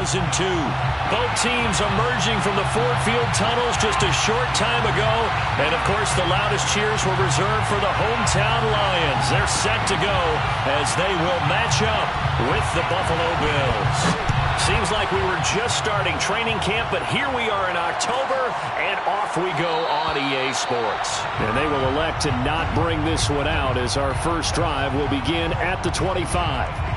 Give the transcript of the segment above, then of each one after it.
2002. Both teams emerging from the Ford Field tunnels just a short time ago. And, of course, the loudest cheers were reserved for the hometown Lions. They're set to go as they will match up with the Buffalo Bills. Seems like we were just starting training camp, but here we are in October, and off we go on EA Sports. And they will elect to not bring this one out as our first drive will begin at the 25.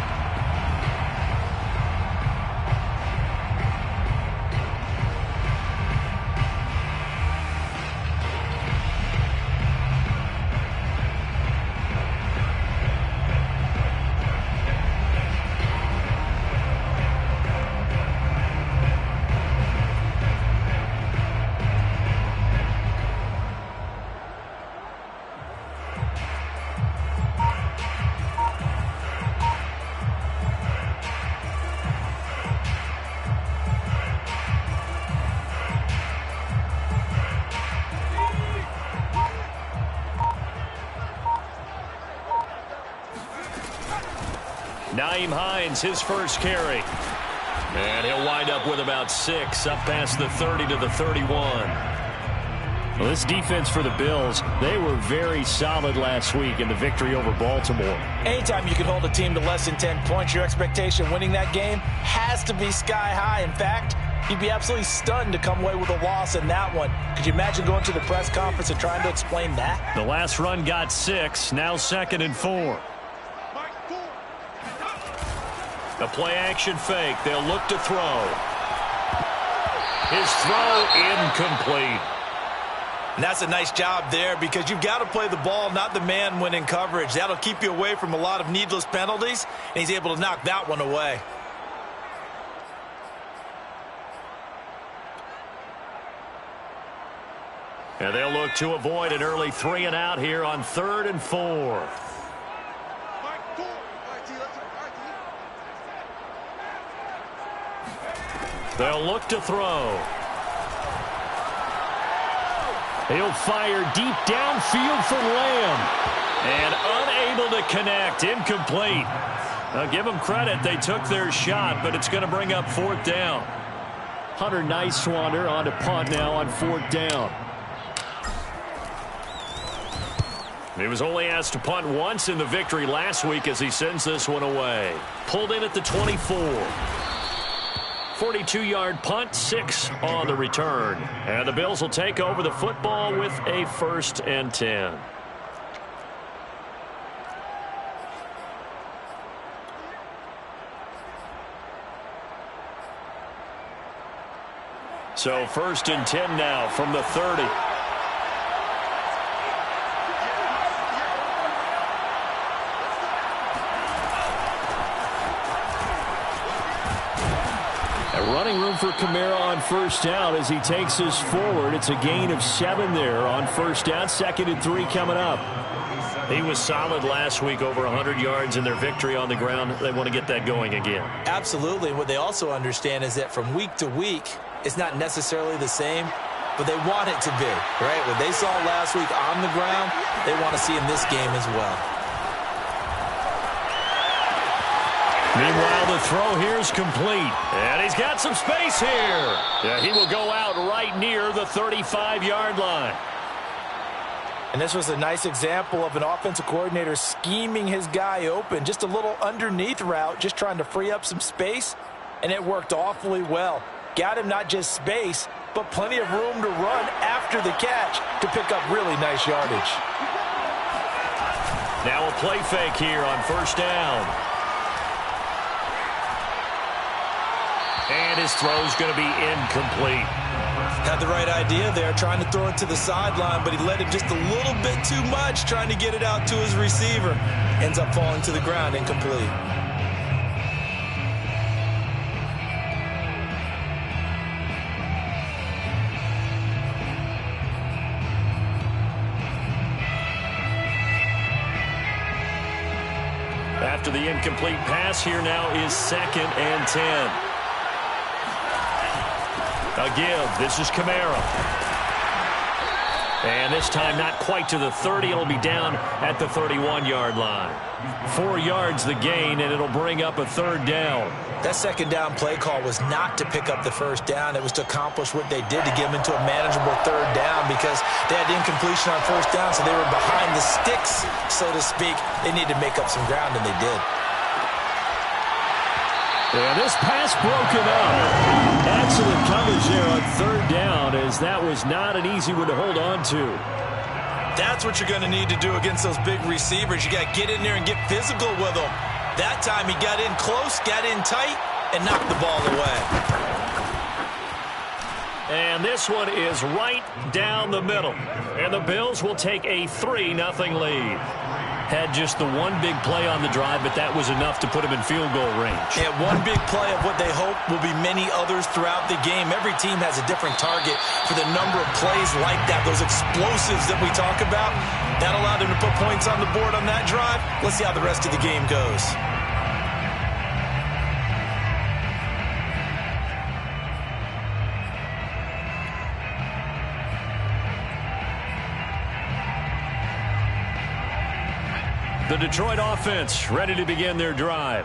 Hines, his first carry. And he'll wind up with about 6, up past the 30 to the 31. Well, this defense for the Bills, they were very solid last week in the victory over Baltimore. Anytime you can hold a team to less than 10 points, your expectation winning that game has to be sky high. In fact, you'd be absolutely stunned to come away with a loss in that one. Could you imagine going to the press conference and trying to explain that? The last run got 6, now 2nd and 4. A play-action fake. They'll look to throw. His throw incomplete. And that's a nice job there because you've got to play the ball, not the man when in coverage. That'll keep you away from a lot of needless penalties, and he's able to knock that one away. And they'll look to avoid an early 3 and out here on 3rd and 4. They'll look to throw. He'll fire deep downfield for Lamb. And unable to connect. Incomplete. Now give them credit. They took their shot, but it's going to bring up 4th down. Hunter Nicewander on to punt now on 4th down. He was only asked to punt once in the victory last week as he sends this one away. Pulled in at the 24. 42-yard punt, 6 on the return. And the Bills will take over the football with a 1st and 10. So 1st and 10 now from the 30. Running room for Kamara on 1st down as he takes us forward. It's a gain of 7 there on 1st down. 2nd and 3 coming up. He was solid last week, over 100 yards in their victory on the ground. They want to get that going again. Absolutely. What they also understand is that from week to week, it's not necessarily the same, but they want it to be, right? What they saw last week on the ground, they want to see in this game as well. Meanwhile, the throw here is complete. And he's got some space here. Yeah, he will go out right near the 35-yard line. And this was a nice example of an offensive coordinator scheming his guy open. Just a little underneath route, just trying to free up some space. And it worked awfully well. Got him not just space, but plenty of room to run after the catch to pick up really nice yardage. Now a play fake here on 1st down. And his throw is going to be incomplete. Had the right idea there, trying to throw it to the sideline, but he let him just a little bit too much, trying to get it out to his receiver. Ends up falling to the ground, incomplete. After the incomplete pass, here now is 2nd and 10. A give. This is Kamara. And this time not quite to the 30. It'll be down at the 31-yard line. 4 yards the gain, and it'll bring up a third down. That second down play call was not to pick up the first down. It was to accomplish what they did to get them into a manageable third down because they had incompletion on first down, so they were behind the sticks, so to speak. They needed to make up some ground, and they did. Yeah, this pass broken up. Excellent coverage there on third down, as that was not an easy one to hold on to. That's what you're going to need to do against those big receivers. You got to get in there and get physical with them. That time he got in close, got in tight, and knocked the ball away. And this one is right down the middle. And the Bills will take a 3-0 lead. Had just the one big play on the drive, but that was enough to put him in field goal range. Yeah, one big play of what they hope will be many others throughout the game. Every team has a different target for the number of plays like that, those explosives that we talk about. That allowed him to put points on the board on that drive. Let's see how the rest of the game goes. The Detroit offense ready to begin their drive.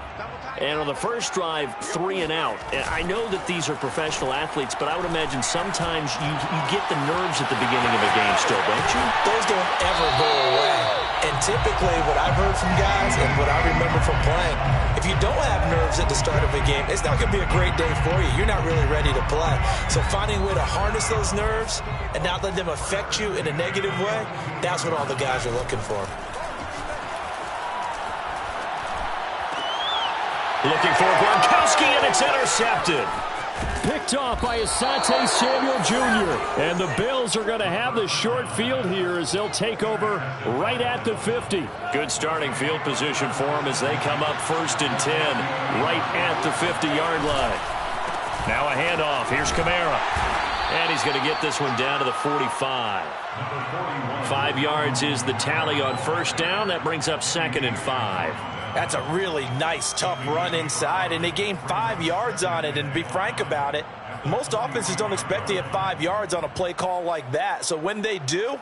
And on the first drive, 3 and out. And I know that these are professional athletes, but I would imagine sometimes you get the nerves at the beginning of a game still, don't you? Those don't ever go away. And typically what I've heard from guys and what I remember from playing, if you don't have nerves at the start of a game, it's not going to be a great day for you. You're not really ready to play. So finding a way to harness those nerves and not let them affect you in a negative way, that's what all the guys are looking for. Looking for Gronkowski, and it's intercepted. Picked off by Asante Samuel Jr. And the Bills are going to have the short field here as they'll take over right at the 50. Good starting field position for them as they come up 1st and 10 right at the 50-yard line. Now a handoff. Here's Kamara. And he's going to get this one down to the 45. 5 yards is the tally on first down. That brings up 2nd and 5. That's a really nice, tough run inside, and they gained 5 yards on it. And to be frank about it, most offenses don't expect to get 5 yards on a play call like that. So when they do,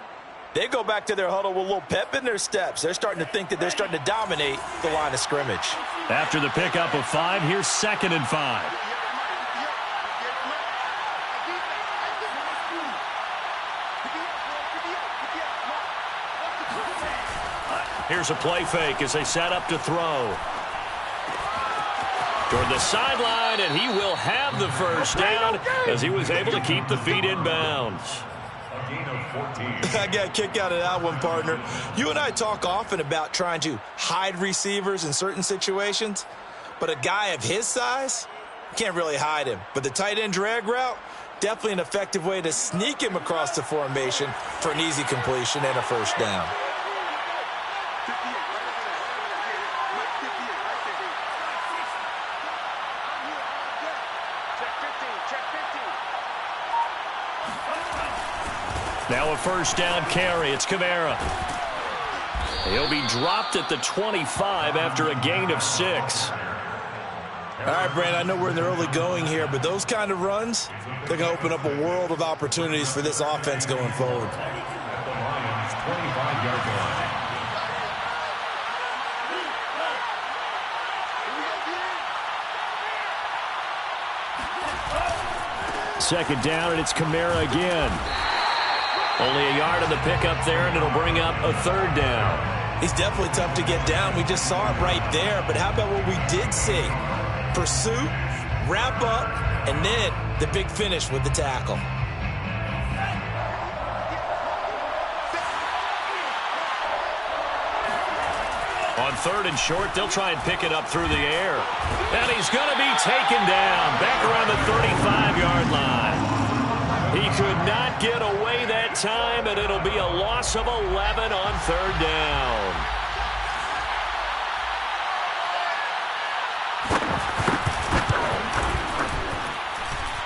they go back to their huddle with a little pep in their steps. They're starting to think that they're starting to dominate the line of scrimmage. After the pickup of 5, here's 2nd and 5. Here's a play fake as they set up to throw. Toward the sideline, and he will have the first down as he was able to keep the feet in bounds. I got a kick out of that one, partner. You and I talk often about trying to hide receivers in certain situations, but a guy of his size, can't really hide him. But the tight end drag route, definitely an effective way to sneak him across the formation for an easy completion and a first down. Now a first down carry. It's Kamara. He'll be dropped at the 25 after a gain of 6. All right, Brand, I know we're in the early going here, but those kind of runs, they're going to open up a world of opportunities for this offense going forward. Second down, and it's Kamara again. Only a yard on the pickup there, and it'll bring up a third down. He's definitely tough to get down. We just saw it right there. But how about what we did see? Pursuit, wrap up, and then the big finish with the tackle. On 3rd and short, they'll try and pick it up through the air. And he's going to be taken down back around the 35-yard line. He could not get away that time, and it'll be a loss of 11 on 3rd down.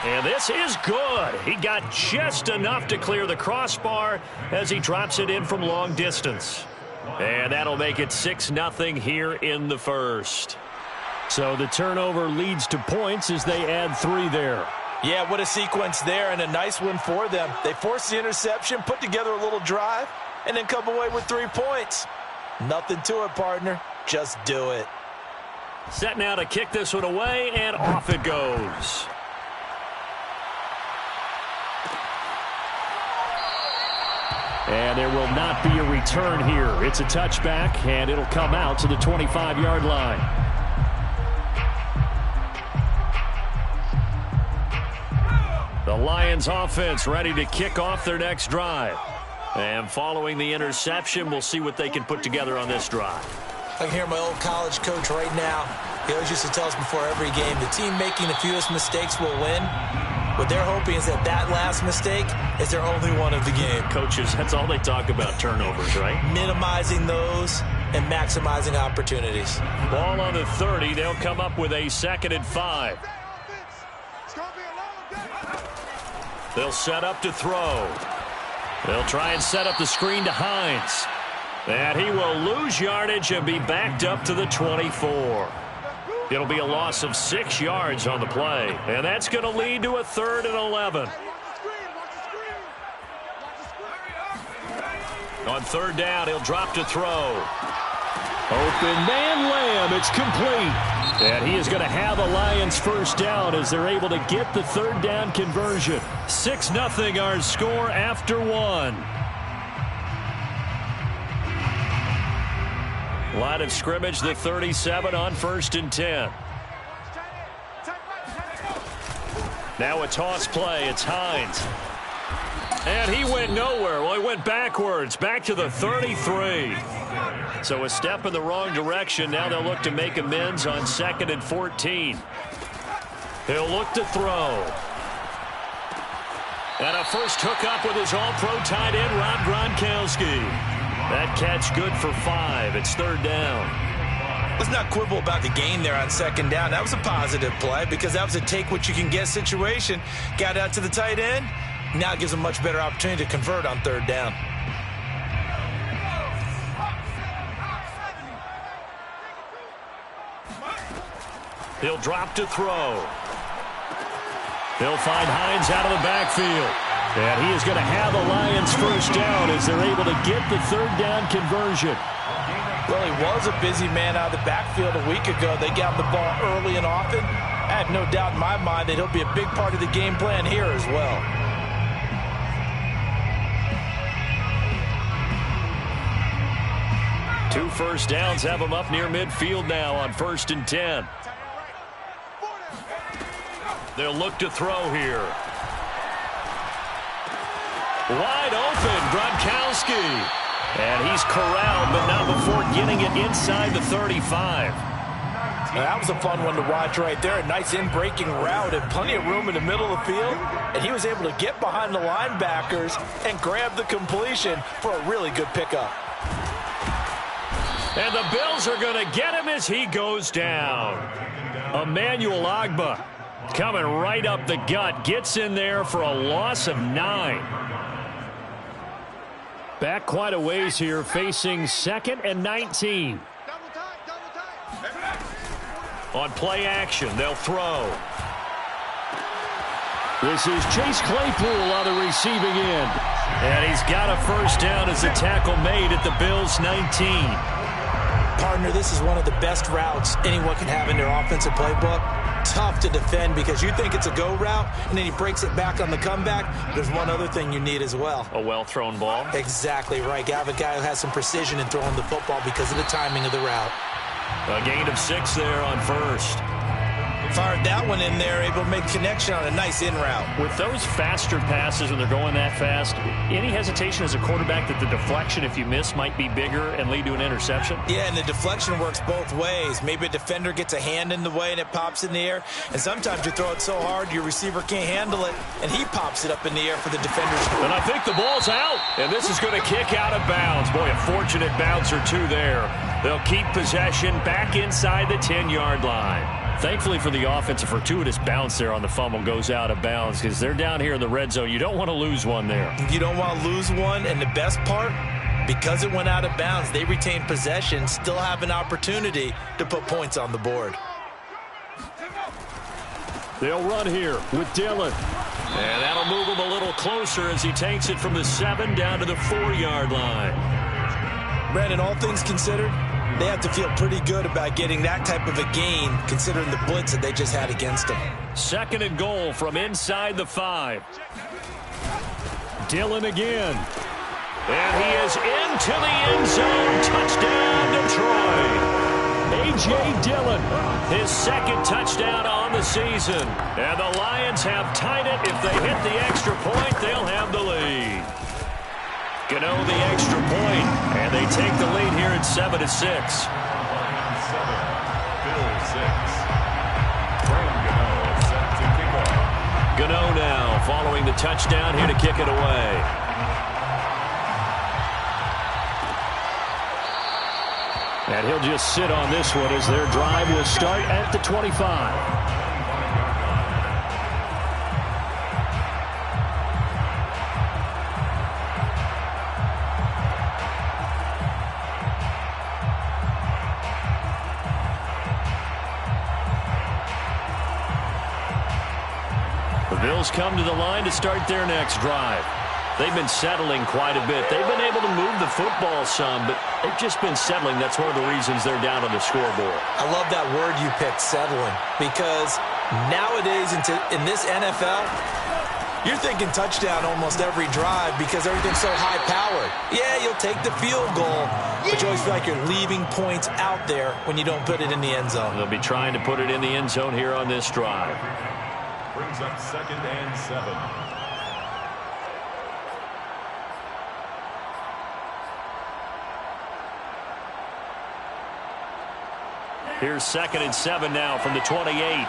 And this is good. He got just enough to clear the crossbar as he drops it in from long distance. And that'll make it 6-0 here in the first. So the turnover leads to points as they add 3 there. Yeah, what a sequence there, and a nice one for them. They forced the interception, put together a little drive, and then come away with 3 points. Nothing to it, partner. Just do it. Set now to kick this one away, and off it goes. And there will not be a return here. It's a touchback, and it'll come out to the 25-yard line. The Lions offense ready to kick off their next drive. And following the interception, we'll see what they can put together on this drive. I can hear my old college coach right now. He always used to tell us before every game, the team making the fewest mistakes will win. What they're hoping is that last mistake is their only one of the game. Coaches, that's all they talk about, turnovers, right? Minimizing those and maximizing opportunities. Ball on the 30. They'll come up with a 2nd and 5. They'll set up to throw. They'll try and set up the screen to Hines. And he will lose yardage and be backed up to the 24. It'll be a loss of 6 yards on the play. And that's going to lead to a 3rd and 11. On 3rd down, he'll drop to throw. Open man Lamb. It's complete. And he is going to have a Lions first down as they're able to get the 3rd down conversion. 6-0 our score after 1. Line of scrimmage, the 37 on 1st and 10. Now a toss play. It's Hines. And he went nowhere. Well, he went backwards, back to the 33. So a step in the wrong direction. Now they'll look to make amends on 2nd and 14. He'll look to throw. And a first hookup with his all-pro tight end, Rob Gronkowski. That catch good for 5. It's 3rd down. Let's not quibble about the gain there on 2nd down. That was a positive play because that was a take-what-you-can-get situation. Got out to the tight end. Now it gives a much better opportunity to convert on 3rd down. He'll drop to throw. He'll find Hines out of the backfield. And he is going to have a Lions first down as they're able to get the 3rd down conversion. Well, he was a busy man out of the backfield a week ago. They got the ball early and often. I have no doubt in my mind that he'll be a big part of the game plan here as well. Two first downs have him up near midfield now on 1st and 10. They'll look to throw here. Wide open, Gronkowski. And he's corralled, but not before getting it inside the 35. Now, that was a fun one to watch right there. A nice in-breaking route and plenty of room in the middle of the field. And he was able to get behind the linebackers and grab the completion for a really good pickup. And the Bills are going to get him as he goes down. Emmanuel Ogbah coming right up the gut. Gets in there for a loss of 9. Back quite a ways here, facing 2nd and 19. On play action, they'll throw. This is Chase Claypool on the receiving end. And he's got a first down as the tackle made at the Bills' 19. Partner, this is one of the best routes anyone can have in their offensive playbook. Tough to defend because you think it's a go route, and then he breaks it back on the comeback. There's one other thing you need as well. A well-thrown ball? Exactly right. You have a guy who has some precision in throwing the football because of the timing of the route. A gain of 6 there on 1st. Fired that one in there, able to make connection on a nice in route. With those faster passes when they're going that fast, any hesitation as a quarterback that the deflection, if you miss, might be bigger and lead to an interception? Yeah, and the deflection works both ways. Maybe a defender gets a hand in the way and it pops in the air. And sometimes you throw it so hard your receiver can't handle it, and he pops it up in the air for the defender. And I think the ball's out. And this is going to kick out of bounds. Boy, a fortunate bounce or two there. They'll keep possession back inside the 10-yard line. Thankfully for the offense, a fortuitous bounce there on the fumble goes out of bounds because they're down here in the red zone. You don't want to lose one there. You don't want to lose one, and the best part, because it went out of bounds, they retain possession, still have an opportunity to put points on the board. They'll run here with Dillon. And that'll move him a little closer as he takes it from the 7 down to the 4-yard line. Brandon, all things considered, they have to feel pretty good about getting that type of a gain considering the blitz that they just had against them. 2nd and goal from inside the 5. Dillon again. And he is into the end zone. Touchdown, Detroit. A.J. Dillon. His 2nd touchdown on the season. And the Lions have tied it. If they hit the extra point, they'll have the lead. Gano the extra point, and they take the lead here at 7-6. Gano now following the touchdown here to kick it away. And he'll just sit on this one as their drive will start at the 25. The Bills come to the line to start their next drive. They've been settling quite a bit. They've been able to move the football some, but they've just been settling. That's one of the reasons they're down on the scoreboard. I love that word you picked, settling, because nowadays in this NFL, you're thinking touchdown almost every drive because everything's so high-powered. Yeah, you'll take the field goal, but you always feel like you're leaving points out there when you don't put it in the end zone. They'll be trying to put it in the end zone here on this drive. Brings up 2nd and 7. Here's 2nd and 7 now from the 28.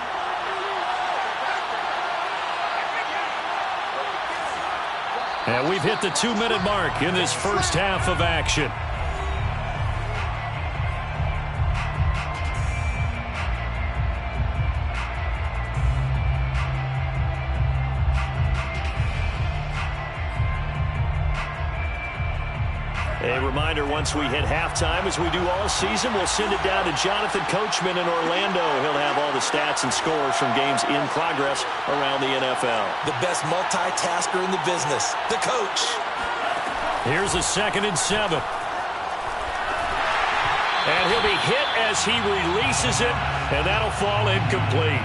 And we've hit the 2-minute mark in this first half of action. A reminder, once we hit halftime, as we do all season, we'll send it down to Jonathan Coachman in Orlando. He'll have all the stats and scores from games in progress around the NFL. The best multitasker in the business, the coach. Here's a 2nd and 7. And he'll be hit as he releases it, and that'll fall incomplete.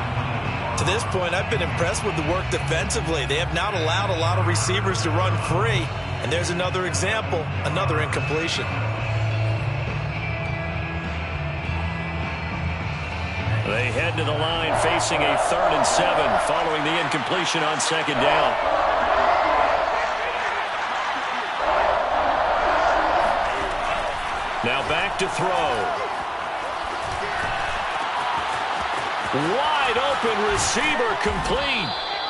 To this point, I've been impressed with the work defensively. They have not allowed a lot of receivers to run free. And there's another example, another incompletion. They head to the line facing a 3rd and 7 following the incompletion on 2nd down. Now back to throw. Wide open receiver complete.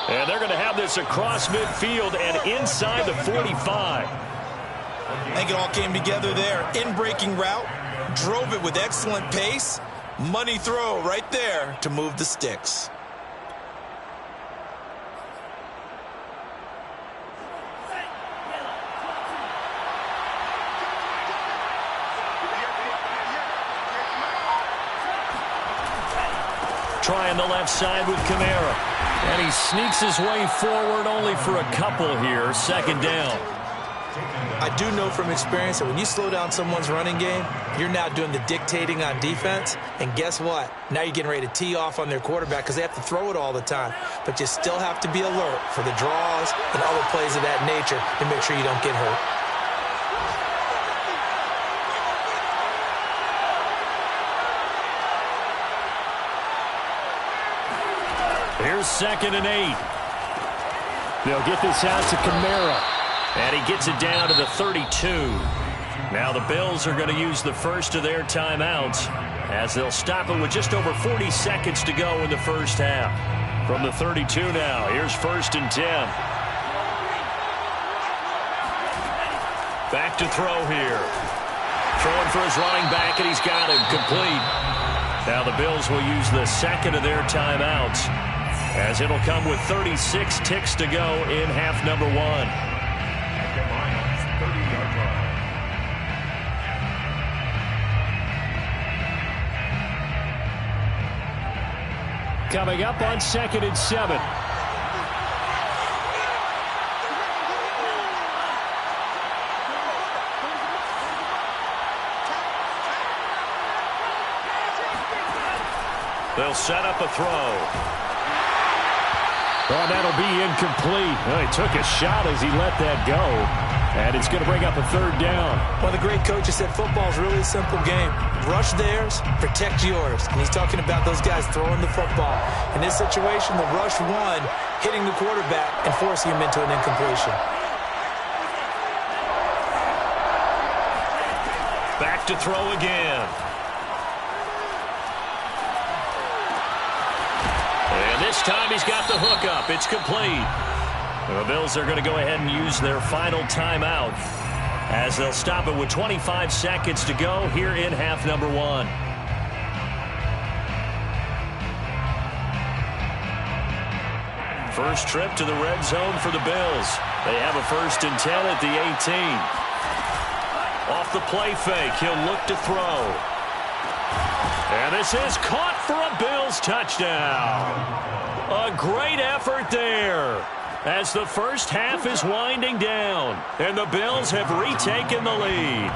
And they're going to have this across midfield and inside the 45. I think it all came together there. In-breaking route, drove it with excellent pace. Money throw right there to move the sticks. Trying the left side with Kamara. And he sneaks his way forward only for a couple here. 2nd down. I do know from experience that when you slow down someone's running game, you're now doing the dictating on defense. And guess what? Now you're getting ready to tee off on their quarterback because they have to throw it all the time. But you still have to be alert for the draws and other plays of that nature to make sure you don't get hurt. Here's 2nd and 8. They'll get this out to Kamara. And he gets it down to the 32. Now the Bills are going to use the first of their timeouts as they'll stop it with just over 40 seconds to go in the first half. From the 32 now, here's 1st and 10. Back to throw here. Throwing for his running back, and he's got him complete. Now the Bills will use the 2nd of their timeouts, as it'll come with 36 ticks to go in half number 1. Coming up on 2nd and 7. They'll set up a throw. Oh, that'll be incomplete. Well, he took a shot as he let that go. And it's going to bring up a 3rd down. One of the great coaches said football is really a simple game. Rush theirs, protect yours. And he's talking about those guys throwing the football. In this situation, the rush one, hitting the quarterback and forcing him into an incompletion. Back to throw again. And this time he's got the hook up. It's complete. The Bills are going to go ahead and use their final timeout as they'll stop it with 25 seconds to go here in half number 1. First trip to the red zone for the Bills. They have a 1st and 10 at the 18. Off the play fake, he'll look to throw. And this is caught for a Bills touchdown. A great effort there as the first half is winding down, and the Bills have retaken the lead.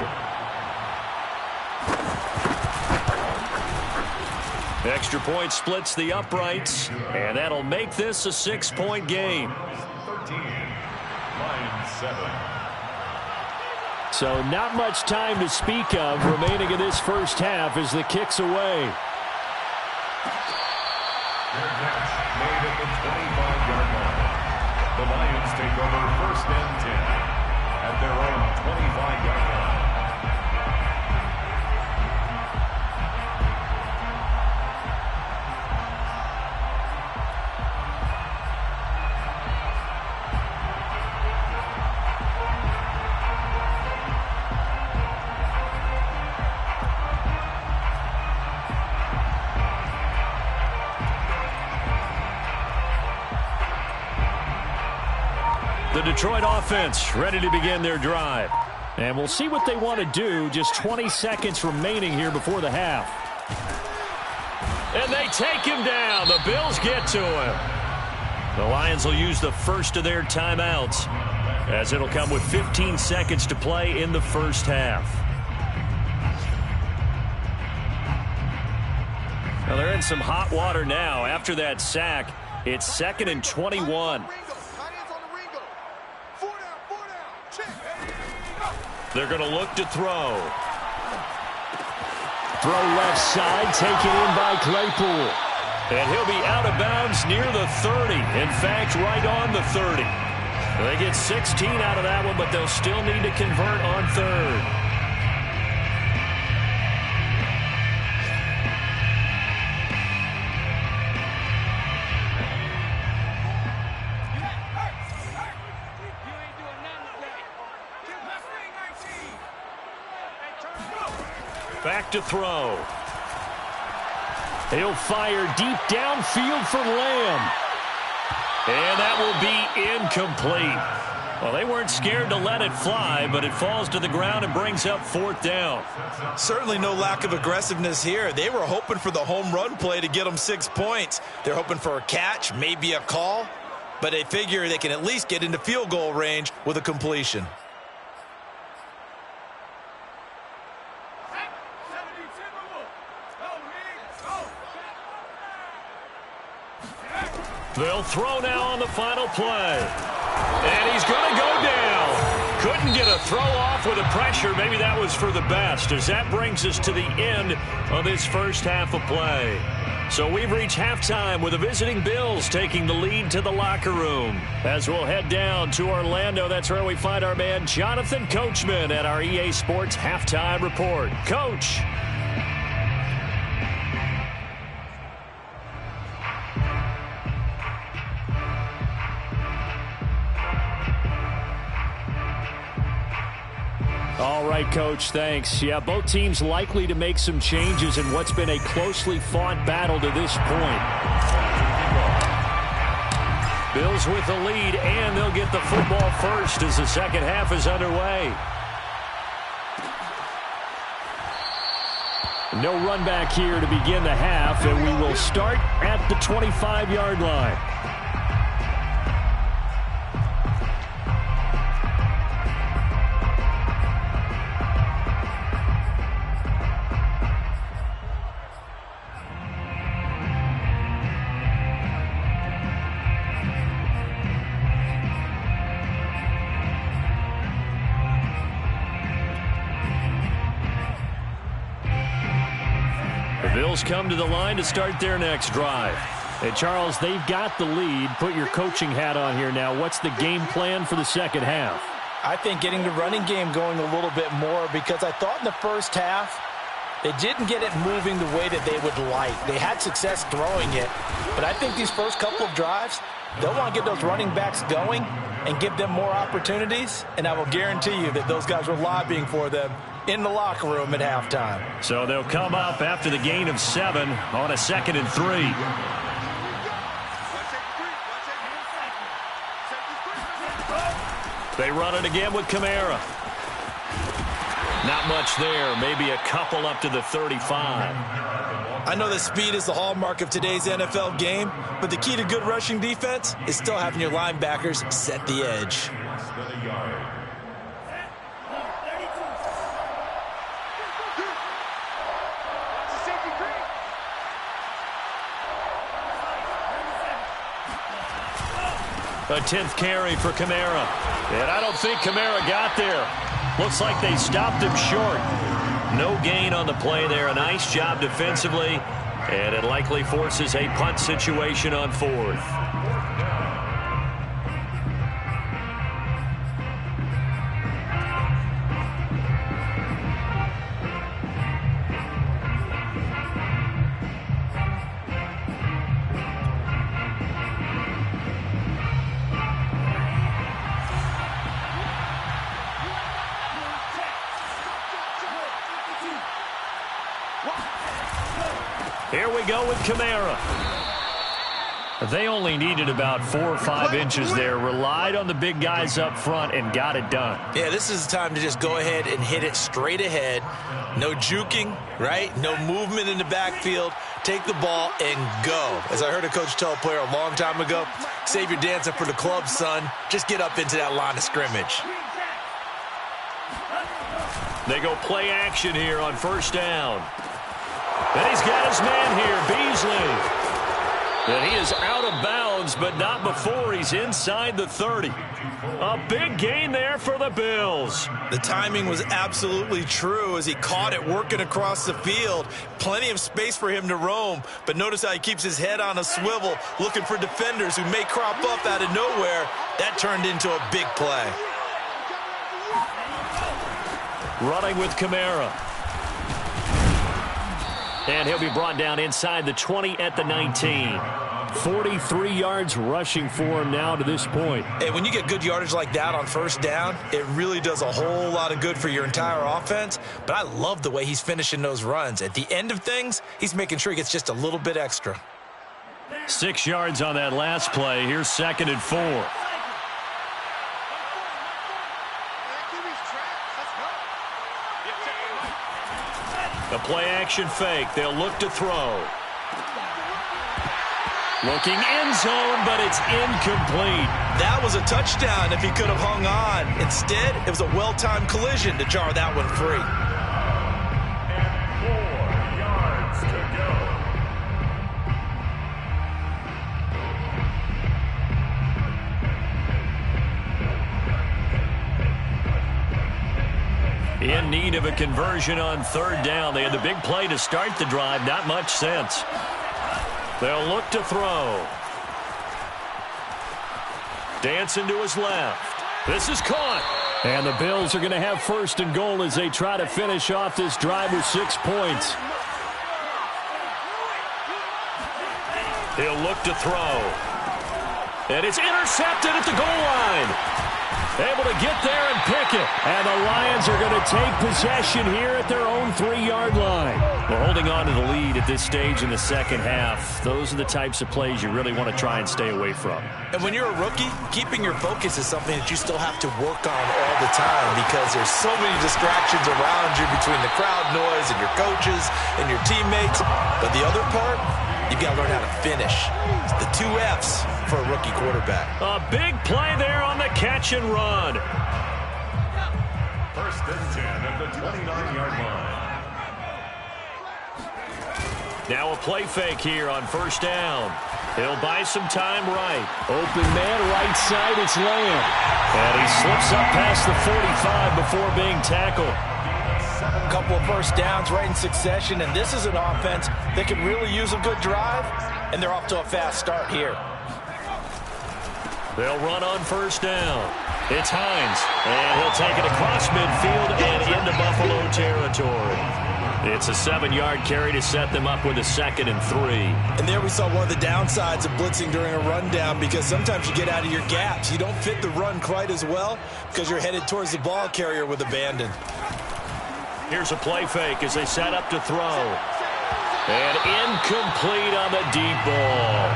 Extra point splits the uprights, and that'll make this a 6-point game. 13, Lions 7. So not much time to speak of remaining in this first half as the kick's away. Their catch made at the 25-yard line. The Lions take over 1st and 10 at their own 25-yard line. The Detroit offense ready to begin their drive. And we'll see what they want to do. Just 20 seconds remaining here before the half. And they take him down. The Bills get to him. The Lions will use the first of their timeouts as it'll come with 15 seconds to play in the first half. Well, they're in some hot water now. After that sack, it's 2nd and 21. They're going to look to throw. Throw left side, taken in by Claypool. And he'll be out of bounds near the 30. In fact, right on the 30. They get 16 out of that one, but they'll still need to convert on 3rd. Back to throw. He'll fire deep downfield for Lamb. And that will be incomplete. Well, they weren't scared to let it fly, but it falls to the ground and brings up 4th down. Certainly no lack of aggressiveness here. They were hoping for the home run play to get them 6 points. They're hoping for a catch, maybe a call, but they figure they can at least get into field goal range with a completion. They'll throw now on the final play. And he's going to go down. Couldn't get a throw off with the pressure. Maybe that was for the best, as that brings us to the end of this first half of play. So we've reached halftime with the visiting Bills taking the lead to the locker room. As we'll head down to Orlando, that's where we find our man Jonathan Coachman at our EA Sports Halftime Report. Coach. All right, Coach, thanks. Yeah, both teams likely to make some changes in what's been a closely fought battle to this point. Bills with the lead, and they'll get the football first as the second half is underway. No run back here to begin the half, and we will start at the 25-yard line. Bills come to the line to start their next drive. And Charles, they've got the lead. Put your coaching hat on here now. What's the game plan for the second half? I think getting the running game going a little bit more, because I thought in the first half they didn't get it moving the way that they would like. They had success throwing it, but I think these first couple of drives, they'll want to get those running backs going and give them more opportunities, and I will guarantee you that those guys were lobbying for them in the locker room at halftime. So they'll come up after the gain of 7 on a 2nd and 3. They run it again with Kamara. Not much there. Maybe a couple up to the 35. I know that speed is the hallmark of today's NFL game, but the key to good rushing defense is still having your linebackers set the edge. A 10th carry for Kamara. And I don't think Kamara got there. Looks like they stopped him short. No gain on the play there. A nice job defensively. And it likely forces a punt situation on 4th. Here we go with Kamara. They only needed about 4 or 5 inches there. Relied on the big guys up front and got it done. Yeah, this is the time to just go ahead and hit it straight ahead. No juking, right? No movement in the backfield. Take the ball and go. As I heard a coach tell a player a long time ago, save your dancing for the club, son. Just get up into that line of scrimmage. They go play action here on 1st down. And he's got his man here, Beasley. And he is out of bounds, but not before he's inside the 30. A big gain there for the Bills. The timing was absolutely true as he caught it working across the field. Plenty of space for him to roam, but notice how he keeps his head on a swivel, looking for defenders who may crop up out of nowhere. That turned into a big play. Running with Kamara. And he'll be brought down inside the 20 at the 19. 43 yards rushing for him now to this point. And when you get good yardage like that on 1st down, it really does a whole lot of good for your entire offense. But I love the way he's finishing those runs. At the end of things, he's making sure he gets just a little bit extra. 6 yards on that last play. Here's 2nd and 4. A play-action fake. They'll look to throw. Looking end zone, but it's incomplete. That was a touchdown if he could have hung on. Instead, it was a well-timed collision to jar that one free. And 4 yards to go. In need of a conversion on 3rd down. They had the big play to start the drive. Not much sense. They'll look to throw. Dancing to his left. This is caught. And the Bills are going to have 1st and goal as they try to finish off this drive with 6 points. He'll look to throw. And it's intercepted at the goal line. Able to get there and pick it. And the Lions are going to take possession here at their own 3-yard line. We're holding on to the lead at this stage in the second half. Those are the types of plays you really want to try and stay away from. And when you're a rookie, keeping your focus is something that you still have to work on all the time because there's so many distractions around you between the crowd noise and your coaches and your teammates. But the other part, you've got to learn how to finish. It's the 2 F's for a rookie quarterback. A big play there on the catch and run. First and 10 at the 29-yard line. Now a play fake here on first down. He'll buy some time right. Open man, right side, it's Lamb. And he slips up past the 45 before being tackled. A couple of first downs right in succession, and this is an offense that can really use a good drive, and they're off to a fast start here. They'll run on first down. It's Hines, and he'll take it across midfield and into Buffalo territory. It's a 7-yard carry to set them up with a 2nd and 3. And there we saw one of the downsides of blitzing during a rundown because sometimes you get out of your gaps. You don't fit the run quite as well because you're headed towards the ball carrier with abandon. Here's a play fake as they set up to throw. And incomplete on the deep ball.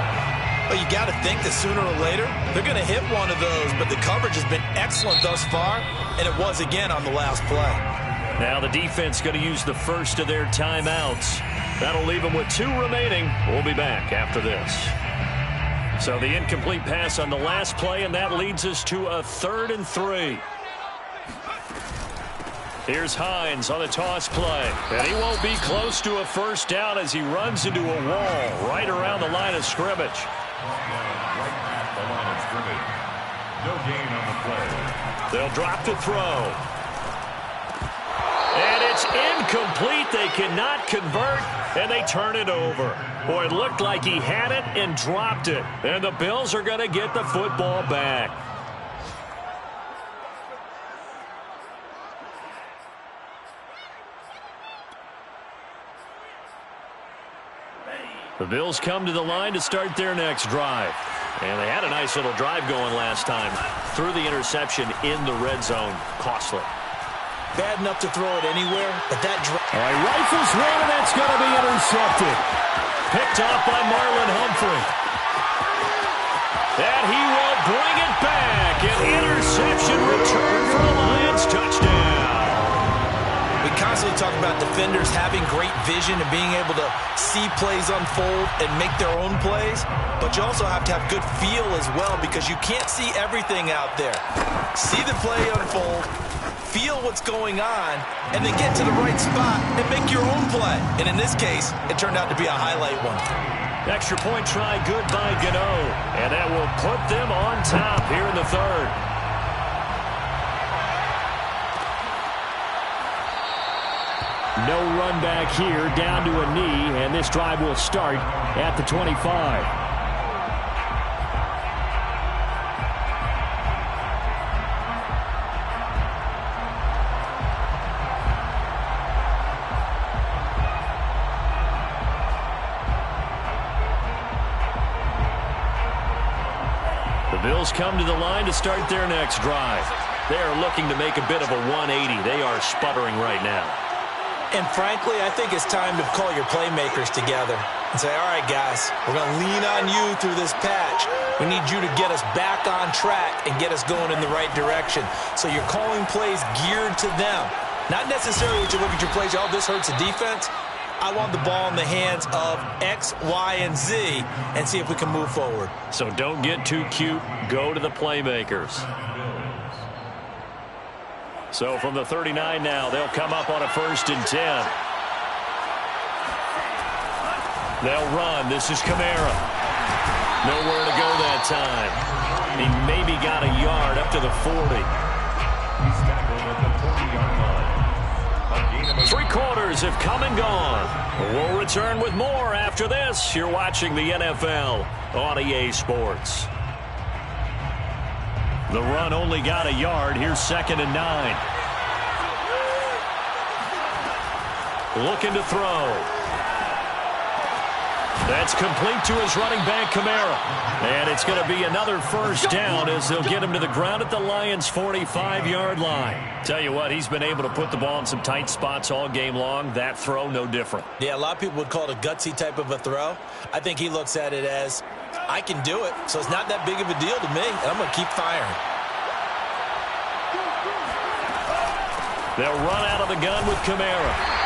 Well, you got to think that sooner or later they're going to hit one of those, but the coverage has been excellent thus far, and it was again on the last play. Now the defense going to use the first of their timeouts. That'll leave them with 2 remaining. We'll be back after this. So the incomplete pass on the last play, and that leads us to a 3rd and 3. Here's Hines on the toss play. And he won't be close to a first down as he runs into a wall right around the line of scrimmage. Right at the line of scrimmage. No gain on the play. They'll drop to throw. And it's incomplete. They cannot convert, and they turn it over. Boy, it looked like he had it and dropped it. And the Bills are going to get the football back. The Bills come to the line to start their next drive. And they had a nice little drive going last time. Threw the interception in the red zone. Costly. Bad enough to throw it anywhere, but that drive. All right, rifles one, and that's going to be intercepted. Picked off by Marlon Humphrey. And he will bring it back. An interception return for a Lions touchdown. We constantly talk about defenders having great vision and being able to see plays unfold and make their own plays, but you also have to have good feel as well because you can't see everything out there. See the play unfold, feel what's going on, and then get to the right spot and make your own play. And in this case, it turned out to be a highlight one. Extra point try good by Gano, and that will put them on top here in the 3rd. No run back here, down to a knee, and this drive will start at the 25. The Bills come to the line to start their next drive. They are looking to make a bit of a 180. They are sputtering right now. And frankly, I think it's time to call your playmakers together and say, all right, guys, we're going to lean on you through this patch. We need you to get us back on track and get us going in the right direction. So you're calling plays geared to them. Not necessarily that you look at your plays, oh, this hurts the defense. I want the ball in the hands of X, Y, and Z and see if we can move forward. So don't get too cute. Go to the playmakers. So from the 39 now, they'll come up on a 1st and 10. They'll run. This is Kamara. Nowhere to go that time. He maybe got a yard up to the 40. He's tackled at the 40-yard line. 3 quarters have come and gone. We'll return with more after this. You're watching the NFL on EA Sports. The run only got a yard. Here's 2nd and 9. Looking to throw. That's complete to his running back, Kamara. And it's going to be another first down as they'll get him to the ground at the Lions' 45-yard line. Tell you what, he's been able to put the ball in some tight spots all game long. That throw, no different. Yeah, a lot of people would call it a gutsy type of a throw. I think he looks at it as, I can do it, so it's not that big of a deal to me, and I'm going to keep firing. They'll run out of the gun with Kamara.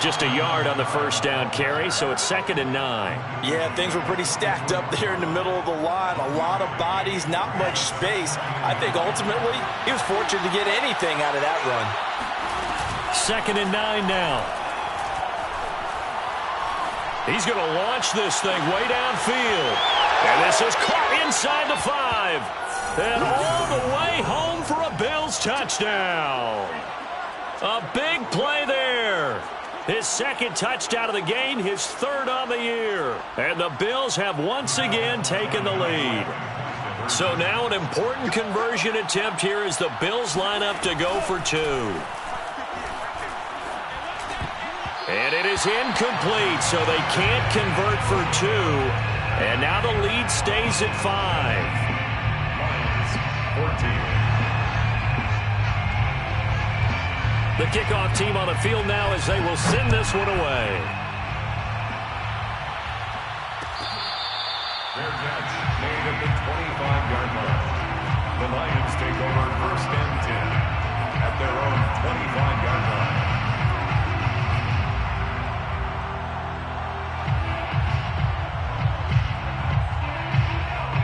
Just a yard on the first down carry, so it's 2nd and 9. Yeah, things were pretty stacked up there in the middle of the line. A lot of bodies, not much space. I think ultimately he was fortunate to get anything out of that run. 2nd and 9 now. He's going to launch this thing way downfield. And this is caught inside the 5. And all the way home for a Bills touchdown. A big play there. His 2nd touchdown of the game, his 3rd on the year. And the Bills have once again taken the lead. So now an important conversion attempt here as the Bills line up to go for 2. And it is incomplete, so they can't convert for 2. And now the lead stays at 5. Lions, 14. The kickoff team on the field now as they will send this one away. Fair catch made at the 25-yard line. The Lions take over 1st and 10 at their own 25-yard line.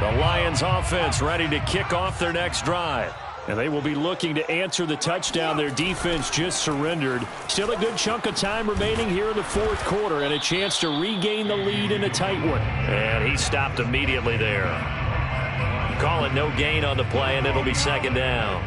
The Lions offense ready to kick off their next drive. And they will be looking to answer the touchdown their defense just surrendered. Still a good chunk of time remaining here in the 4th quarter and a chance to regain the lead in a tight one. And he stopped immediately there. Call it no gain on the play, and it'll be 2nd down.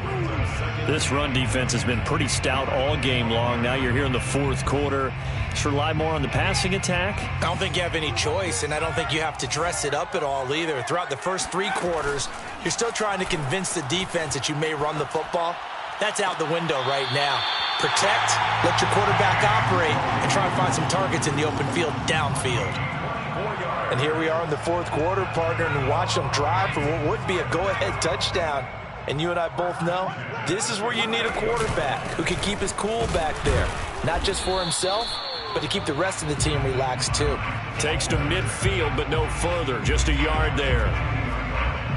This run defense has been pretty stout all game long. Now you're here in the 4th quarter. Just rely more on the passing attack. I don't think you have any choice, and I don't think you have to dress it up at all either. Throughout the first 3 quarters, you're still trying to convince the defense that you may run the football. That's out the window right now. Protect, let your quarterback operate, and try and find some targets in the open field downfield. And here we are in the 4th quarter, partner, and watch them drive for what would be a go-ahead touchdown. And you and I both know this is where you need a quarterback who can keep his cool back there. Not just for himself, but to keep the rest of the team relaxed too. Takes to midfield, but no further. Just a yard there.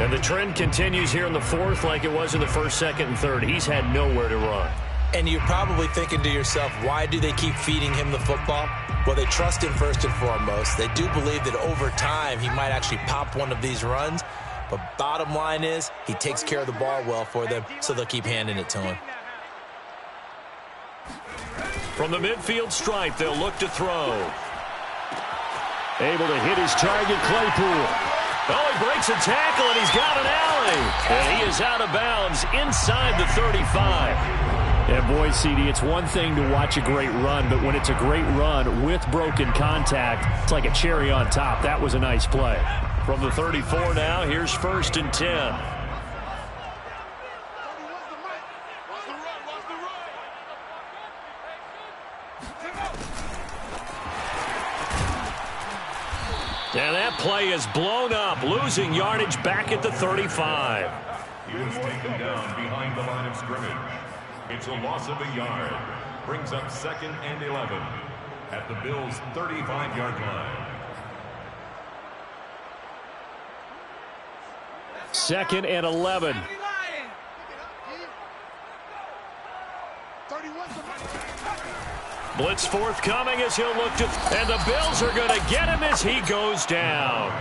And the trend continues here in the 4th like it was in the 1st, 2nd, and 3rd. He's had nowhere to run. And you're probably thinking to yourself, why do they keep feeding him the football? Well, they trust him first and foremost. They do believe that over time he might actually pop one of these runs. But bottom line is, he takes care of the ball well for them, so they'll keep handing it to him. From the midfield stripe, they'll look to throw. Able to hit his target, Claypool. Oh, he breaks a tackle, and he's got an alley. And he is out of bounds inside the 35. Yeah, boy, CD, it's one thing to watch a great run, but when it's a great run with broken contact, it's like a cherry on top. That was a nice play. From the 34 now, here's 1st and 10. And that play is blown up, losing yardage back at the 35. He was taken down behind the line of scrimmage. It's a loss of a yard. Brings up 2nd and 11 at the Bills' 35-yard line. 2nd and 11. Blitz forthcoming as he'll look to, and the Bills are going to get him as he goes down.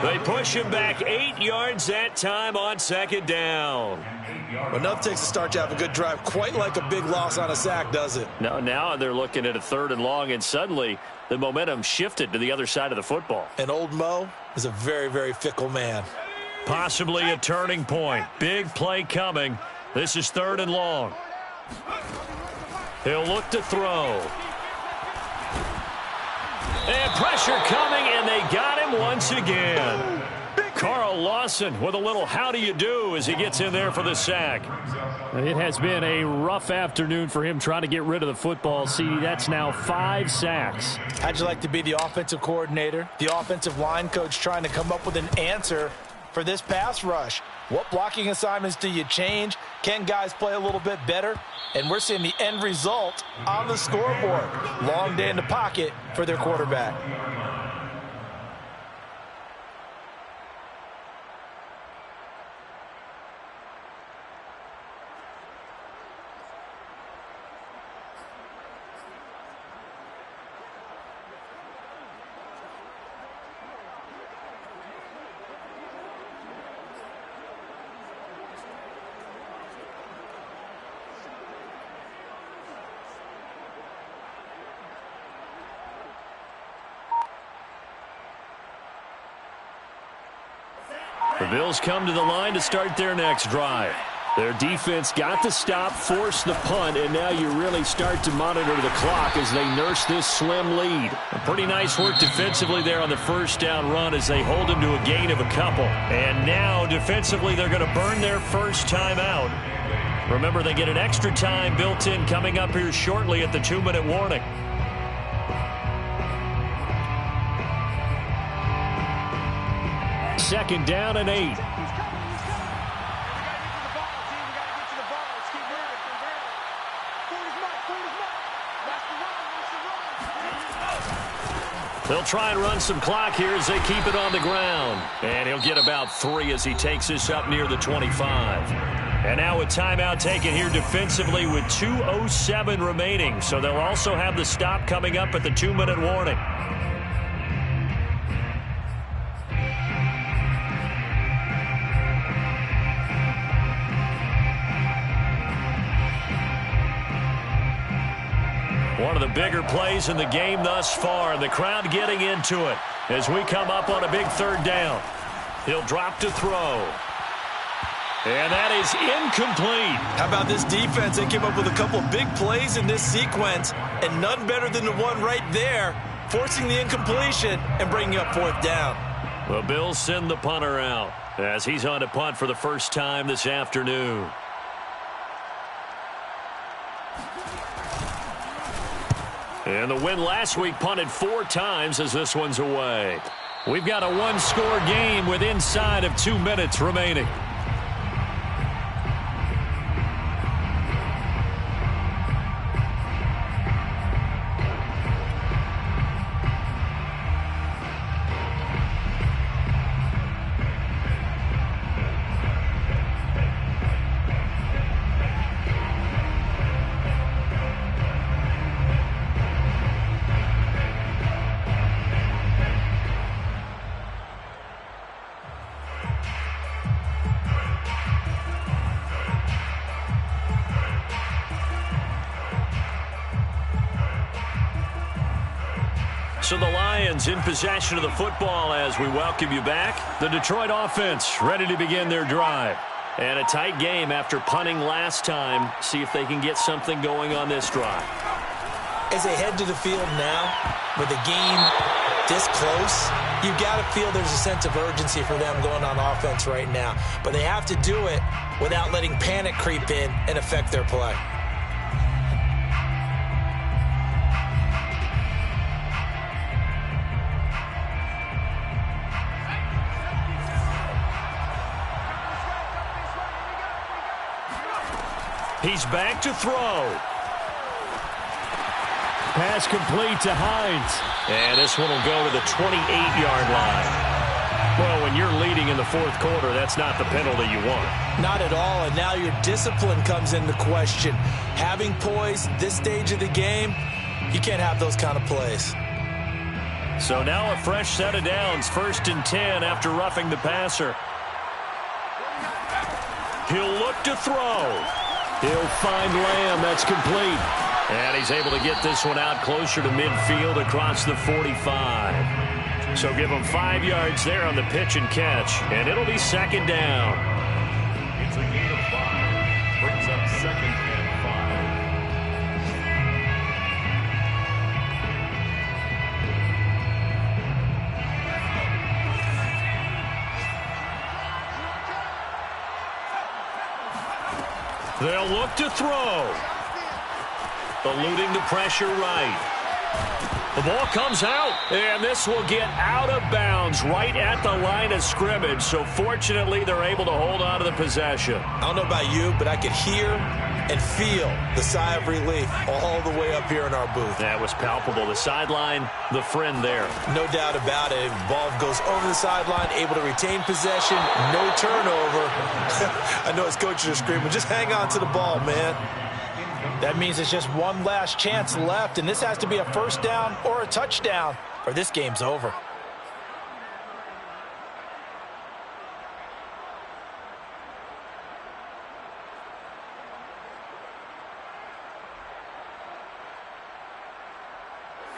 They push him back 8 yards that time on 2nd down. Well, enough takes to start to have a good drive. Quite like a big loss on a sack, does it? Now they're looking at a 3rd and long, and suddenly the momentum shifted to the other side of the football. And old Mo is a very, very fickle man. Possibly a turning point. Big play coming. This is 3rd and long. He'll look to throw. And pressure coming, and they got him once again. Carl Lawson with a little how do you do as he gets in there for the sack. It has been a rough afternoon for him trying to get rid of the football. See, that's now 5 sacks. How'd you like to be the offensive coordinator, the offensive line coach trying to come up with an answer for this pass rush? What blocking assignments do you change? Can guys play a little bit better? And we're seeing the end result on the scoreboard. Long day in the pocket for their quarterback. The Bills come to the line to start their next drive. Their defense got the stop, forced the punt, and now you really start to monitor the clock as they nurse this slim lead. A pretty nice work defensively there on the first down run as they hold them to a gain of a couple. And now defensively they're going to burn their first time out. Remember, they get an extra time built in coming up here shortly at the 2-minute warning. Second down and 8. They'll try and run some clock here as they keep it on the ground. And he'll get about 3 as he takes this up near the 25. And now a timeout taken here defensively with 2:07 remaining. So they'll also have the stop coming up at the 2-minute warning. One of the bigger plays in the game thus far, and the crowd getting into it as we come up on a big third down. He'll drop to throw. And that is incomplete. How about this defense? They came up with a couple of big plays in this sequence, and none better than the one right there, forcing the incompletion and bringing up 4th down. The Bills send the punter out as he's on to punt for the first time this afternoon. And the win last week punted 4 times as this one's away. We've got a 1-score game with inside of 2 minutes remaining. So the Lions in possession of the football as we welcome you back. The Detroit offense ready to begin their drive. And a tight game after punting last time. See if they can get something going on this drive. As they head to the field now, with the game this close, you've got to feel there's a sense of urgency for them going on offense right now. But they have to do it without letting panic creep in and affect their play. He's back to throw. Pass complete to Hines. And this one will go to the 28-yard line. Well, when you're leading in the 4th quarter, that's not the penalty you want. Not at all, and now your discipline comes into question. Having poise this stage of the game, you can't have those kind of plays. So now a fresh set of downs, 1st and 10 after roughing the passer. He'll look to throw. He'll find Lamb. That's complete. And he's able to get this one out closer to midfield across the 45. So give him 5 yards there on the pitch and catch. And it'll be 2nd down. It's a gain of 5. Brings up 2nd and 5. They'll look to throw. Eluding the pressure right. The ball comes out, and this will get out of bounds right at the line of scrimmage. So fortunately, they're able to hold on to the possession. I don't know about you, but I could hear and feel the sigh of relief all the way up here in our booth. That was palpable. The sideline, the friend there. No doubt about it. The ball goes over the sideline, able to retain possession, no turnover. I know his coaches are screaming, just hang on to the ball, man. That means it's just one last chance left, and this has to be a first down or a touchdown, or this game's over.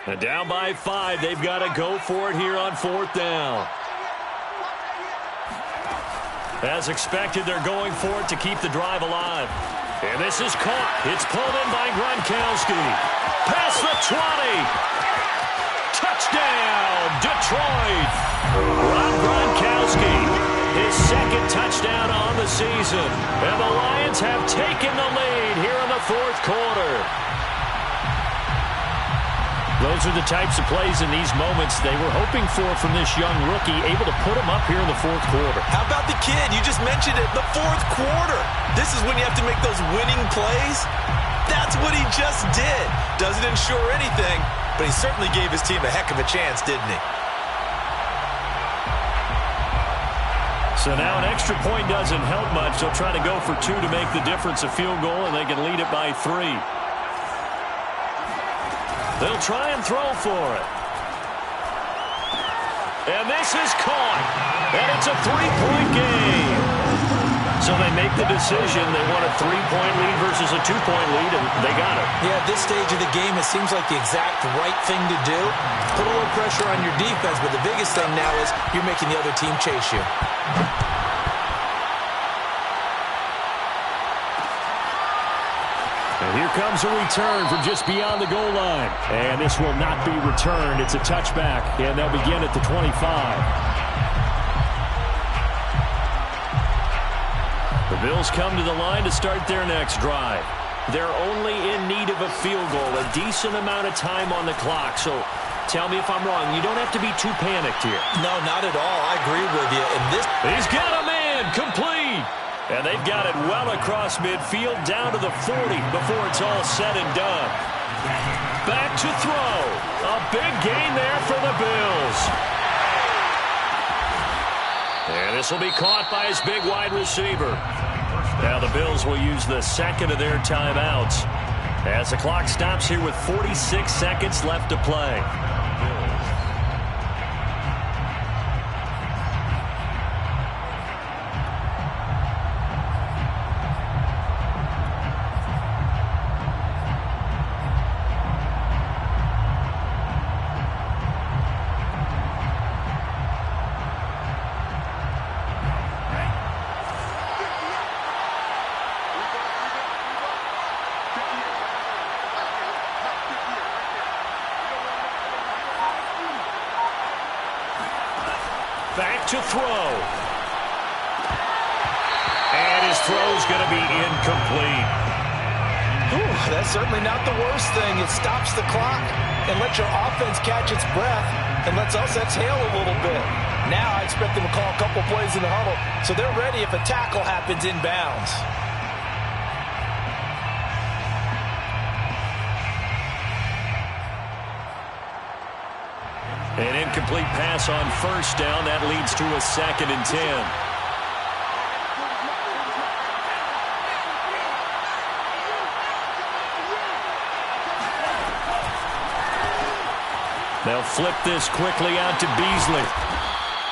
And down by 5, they've got to go for it here on 4th down. As expected, they're going for it to keep the drive alive. And this is caught. It's pulled in by Gronkowski. Past the 20. Touchdown, Detroit. Rob Gronkowski, his second touchdown on the season. And the Lions have taken the lead here in the 4th quarter. Those are the types of plays in these moments they were hoping for from this young rookie, able to put him up here in the 4th quarter. How about the kid? You just mentioned it, the 4th quarter. This is when you have to make those winning plays. That's what he just did. Doesn't ensure anything, but he certainly gave his team a heck of a chance, didn't he? So now an extra point doesn't help much. They'll try to go for 2 to make the difference a field goal, and they can lead it by 3. They'll try and throw for it. And this is caught. And it's a 3-point game. So they make the decision. They want a 3-point lead versus a 2-point lead, and they got it. Yeah, at this stage of the game, it seems like the exact right thing to do. Put a little pressure on your defense, but the biggest thing now is you're making the other team chase you. And here comes a return from just beyond the goal line. And this will not be returned. It's a touchback, and they'll begin at the 25. The Bills come to the line to start their next drive. They're only in need of a field goal, a decent amount of time on the clock. So tell me if I'm wrong. You don't have to be too panicked here. No, not at all. I agree with you. And this, he's got a man complete. And they've got it well across midfield down to the 40 before it's all said and done. Back to throw. A big gain there for the Bills. And this will be caught by his big wide receiver. Now the Bills will use the second of their timeouts as the clock stops here with 46 seconds left to play. Back to throw. And his throw's going to be incomplete. Ooh, that's certainly not the worst thing. It stops the clock and lets your offense catch its breath and lets us exhale a little bit. Now I expect them to call a couple plays in the huddle so they're ready if a tackle happens inbounds. An incomplete pass on first down. That leads to a 2nd and 10. They'll flip this quickly out to Beasley.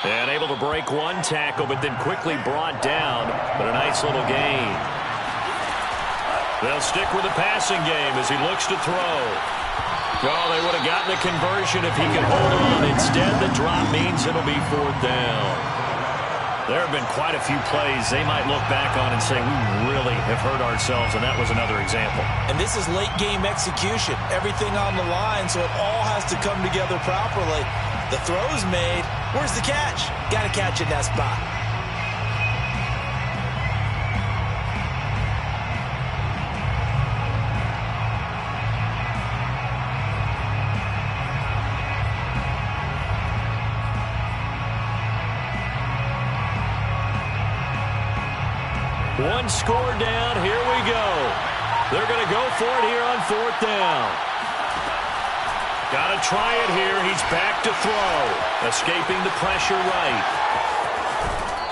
And able to break one tackle, but then quickly brought down. But a nice little gain. They'll stick with the passing game as he looks to throw. Oh, they would have gotten the conversion if he could hold on. Instead, the drop means it'll be 4th down. There have been quite a few plays they might look back on and say, we really have hurt ourselves, and that was another example. And this is late-game execution. Everything on the line, so it all has to come together properly. The throw's made. Where's the catch? Got to catch it in that spot. One score down. Here we go. They're going to go for it here on 4th down. Got to try it here. He's back to throw. Escaping the pressure right.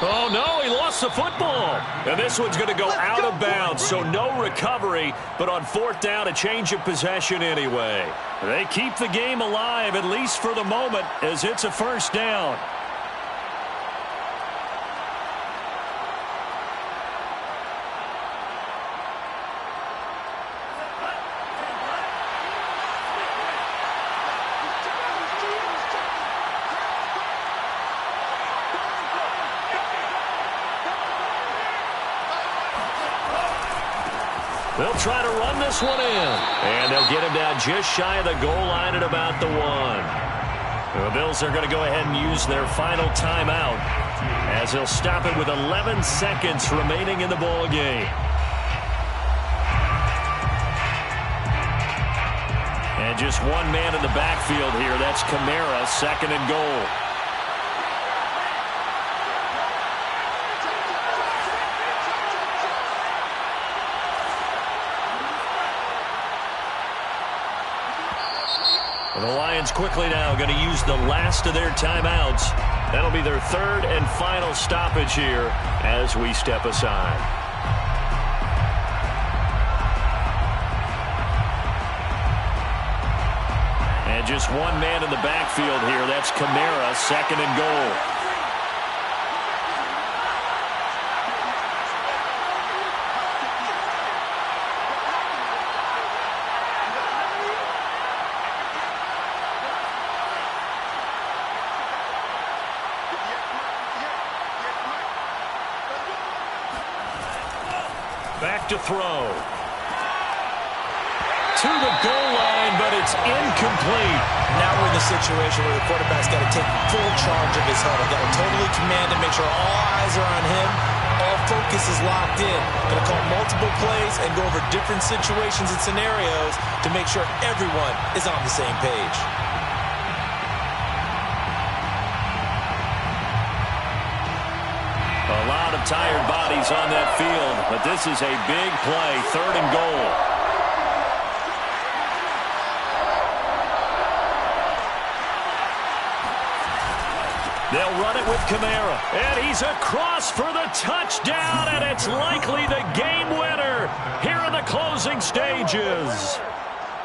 Oh, no, he lost the football. And this one's going to go out of bounds, so no recovery. But on 4th down, a change of possession anyway. They keep the game alive, at least for the moment, as it's a 1st down. They'll try to run this one in. And they'll get him down just shy of the goal line at about the 1. The Bills are going to go ahead and use their final timeout as they'll stop it with 11 seconds remaining in the ball game. And just one man in the backfield here. That's Kamara, 2nd and goal. The Lions quickly now going to use the last of their timeouts. That'll be their 3rd and final stoppage here as we step aside. And just one man in the backfield here. That's Kamara, 2nd and goal. Back to throw. To the goal line, but it's incomplete. Now we're in the situation where the quarterback's got to take full charge of his huddle. Got to totally command and make sure all eyes are on him. All focus is locked in. Going to call multiple plays and go over different situations and scenarios to make sure everyone is on the same page. A lot of tired bodies on that field, but this is a big play, 3rd and goal. They'll run it with Kamara, and he's across for the touchdown, and it's likely the game winner here in the closing stages.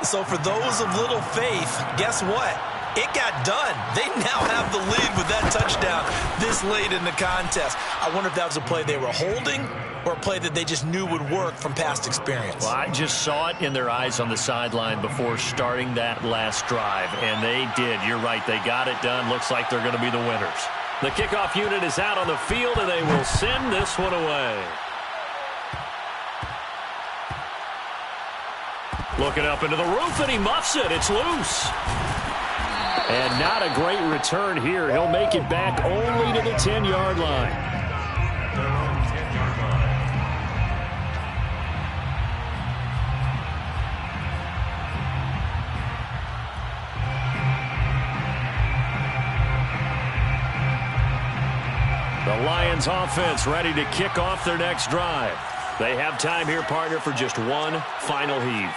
So for those of little faith, guess what? It got done. They now have the lead with that touchdown this late in the contest. I wonder if that was a play they were holding or a play that they just knew would work from past experience. Well, I just saw it in their eyes on the sideline before starting that last drive, and they did. You're right. They got it done. Looks like they're going to be the winners. The kickoff unit is out on the field, and they will send this one away. Looking up into the roof, and he muffs it. It's loose. And not a great return here. He'll make it back only to the 10-yard line. The Lions offense ready to kick off their next drive. They have time here, partner, for just one final heave.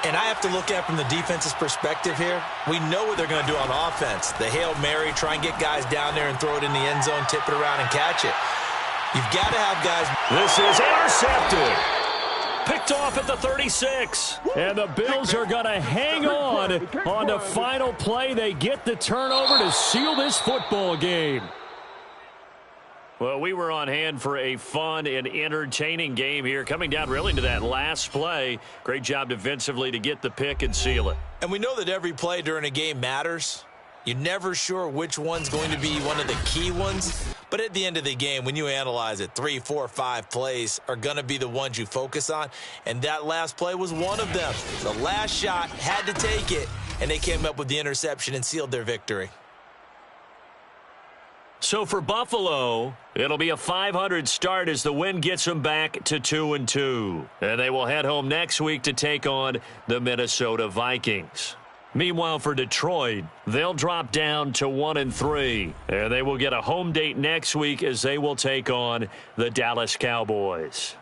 And I have to look at from the defense's perspective here. We know what they're going to do on offense. The Hail Mary, try and get guys down there and throw it in the end zone, tip it around and catch it. You've got to have guys. This is intercepted. Picked off at the 36. And the Bills are going to hang on the final play. They get the turnover to seal this football game. Well, we were on hand for a fun and entertaining game here, coming down really to that last play. Great job defensively to get the pick and seal it. And we know that every play during a game matters. You're never sure which one's going to be one of the key ones. But at the end of the game, when you analyze it, 3, 4, 5 plays are going to be the ones you focus on. And that last play was one of them. The last shot had to take it, and they came up with the interception and sealed their victory. So for Buffalo, it'll be a .500 start as the win gets them back to 2-2. And they will head home next week to take on the Minnesota Vikings. Meanwhile, for Detroit, they'll drop down to 1-3. And they will get a home date next week as they will take on the Dallas Cowboys.